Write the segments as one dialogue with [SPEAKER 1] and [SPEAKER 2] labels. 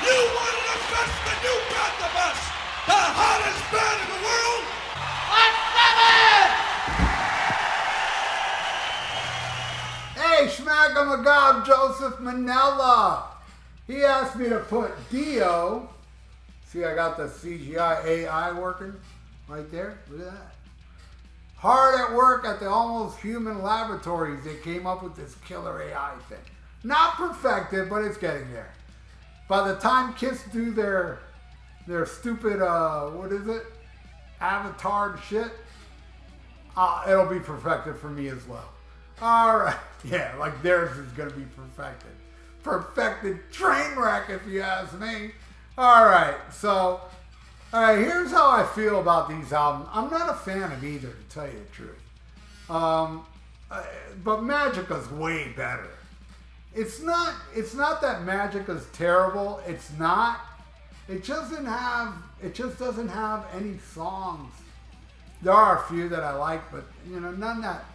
[SPEAKER 1] You wanted the best, then you got the best. The hottest band in the world.
[SPEAKER 2] Hey, Schmack-a-magog, Joseph Manella. He asked me to put Dio. See, I got the CGI AI working right there. Look at that. Hard at work at the Almost Human Laboratories. They came up with this killer AI thing. Not perfected, but it's getting there. By the time Kiss do their stupid, what is it? Avatar shit, it'll be perfected for me as well. All right. Yeah, like theirs is going to be perfected. Perfected train wreck, if you ask me. All right. So, all right, here's how I feel about these albums. I'm not a fan of either, to tell you the truth. But Magica's way better. It's not that Magica's terrible. It's not. It just doesn't have any songs. There are a few that I like, but none that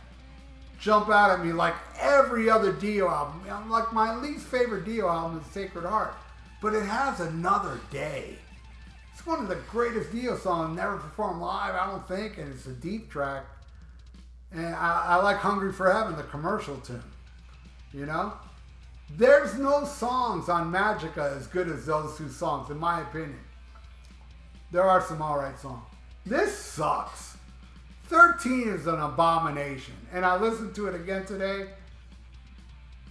[SPEAKER 2] jump out at me like every other Dio album. Like my least favorite Dio album is Sacred Heart, but it has Another Day. It's one of the greatest Dio songs never performed live, I don't think, and it's a deep track. And I like Hungry for Heaven, the commercial tune. There's no songs on Magica as good as those two songs, in my opinion. There are some alright songs. This sucks. 13 is an abomination. And I listened to it again today.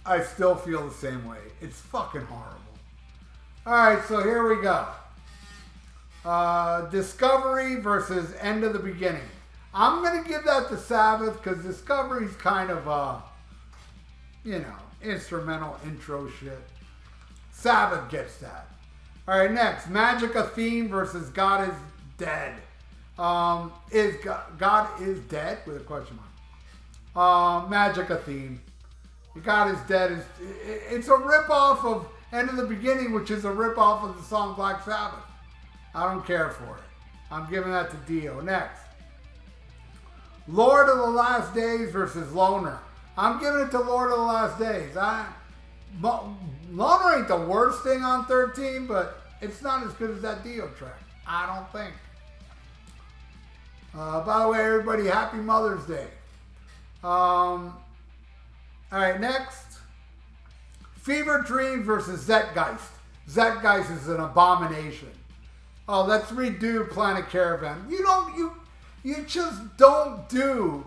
[SPEAKER 2] I still feel the same way. It's fucking horrible. Alright, so here we go. Discovery versus End of the Beginning. I'm going to give that to Sabbath because Discovery's kind of, instrumental intro shit. Sabbath gets that. Alright, next. Magica Theme versus God is Dead. Is God is Dead with a question mark. Magica Theme. God is Dead it's a ripoff of End of the Beginning, which is a ripoff of the song Black Sabbath. I don't care for it. I'm giving that to Dio. Next. Lord of the Last Days versus Loner. I'm giving it to Lord of the Last Days. Loner ain't the worst thing on 13, but it's not as good as that Dio track. I don't think. By the way, everybody, happy Mother's Day. All right, next. Fever Dream versus Zeitgeist. Zeitgeist is an abomination. Oh, let's redo Planet Caravan. You just don't do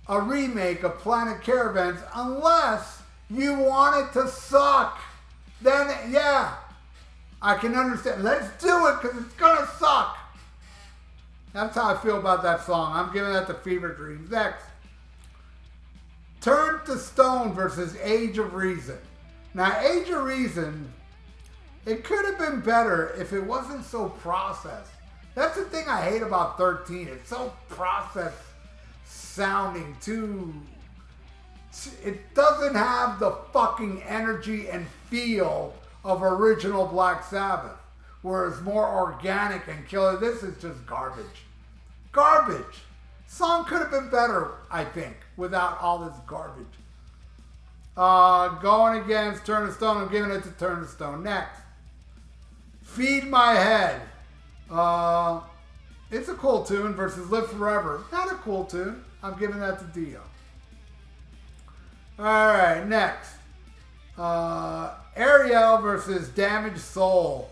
[SPEAKER 2] a remake of Planet Caravans unless you want it to suck. Then, yeah, I can understand. Let's do it because it's going to suck. That's how I feel about that song. I'm giving that to Fever Dreams. Next. Turn to Stone versus Age of Reason. Now, Age of Reason, it could have been better if it wasn't so processed. That's the thing I hate about 13. It's so processed sounding too... It doesn't have the fucking energy and feel of original Black Sabbath. Whereas more organic and killer. This is just garbage. Garbage. Song could have been better, I think, without all this garbage. Going against Turn to Stone. I'm giving it to Turn to Stone. Next. Feed My Head. It's a cool tune versus Live Forever. Not a cool tune. I'm giving that to Dio. Alright, next. Ariel versus Damaged Soul.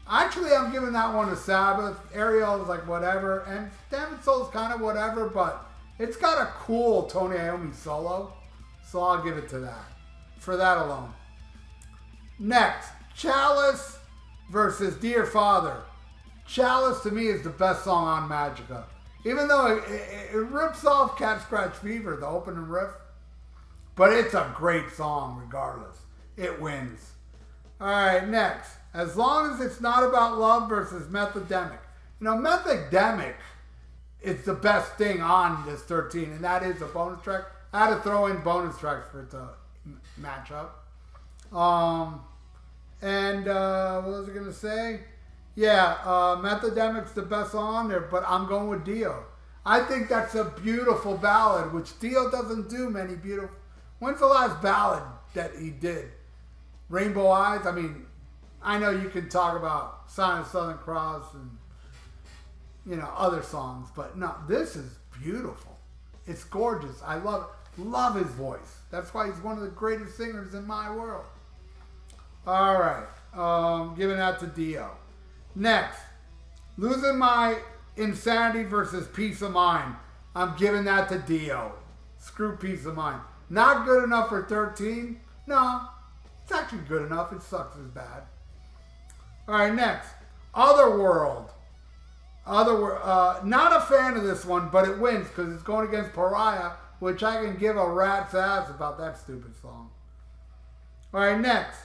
[SPEAKER 2] Actually, I'm giving that one to Sabbath. Ariel is like whatever. And Damaged Soul is kind of whatever, but it's got a cool Tony Iommi solo. So I'll give it to that. For that alone. Next. Chalice versus Dear Father. Chalice to me is the best song on Magica. Even though it rips off Cat Scratch Fever, the opening riff. But it's a great song regardless. It wins. Alright, next. As long as it's not about love versus Methodemic. Methodemic is the best thing on this 13, and that is a bonus track. I had to throw in bonus tracks for it to match up. What was I going to say? Yeah, Methodemic's the best song on there, but I'm going with Dio. I think that's a beautiful ballad, which Dio doesn't do many beautiful... When's the last ballad that he did? Rainbow Eyes? I mean, I know you can talk about Sign of the Southern Cross and, you know, other songs, but no, this is beautiful. It's gorgeous. I love his voice. That's why he's one of the greatest singers in my world. All right, giving that to Dio. Next, Losing My Insanity versus Peace of Mind. I'm giving that to Dio. Screw Peace of Mind. Not good enough for 13? No, it's actually good enough. It sucks as bad. All right, next, Otherworld. Not a fan of this one, but it wins because it's going against Pariah, which I can give a rat's ass about that stupid song. All right, next,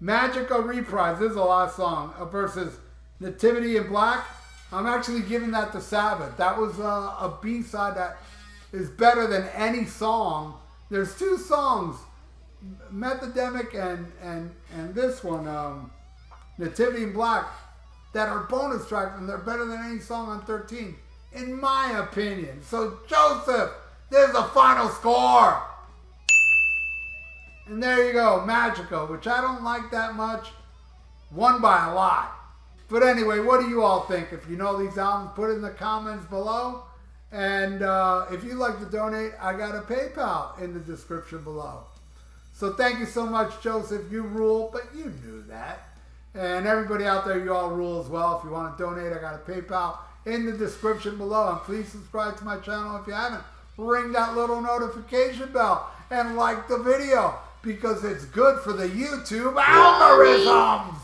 [SPEAKER 2] Magica Reprise. This is a lost song versus Nativity in Black. I'm actually giving that to Sabbath. That was a B-side that is better than any song. There's two songs, Methodemic and this one, Nativity in Black, that are bonus tracks, and they're better than any song on 13, in my opinion. So, Joseph, there's a final score. And there you go, Magica, which I don't like that much, won by a lot. But anyway, what do you all think? If you know these albums, put it in the comments below. And if you'd like to donate, I got a PayPal in the description below. So thank you so much, Joseph. You rule, but you knew that. And everybody out there, you all rule as well. If you want to donate, I got a PayPal in the description below. And please subscribe to my channel if you haven't. Ring that little notification bell and like the video because it's good for the YouTube algorithms.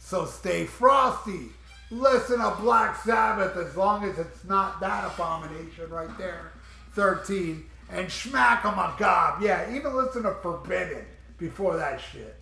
[SPEAKER 2] So stay frosty. Listen to Black Sabbath as long as it's not that abomination right there. 13. And smack 'em a gob. Yeah, even listen to Forbidden before that shit.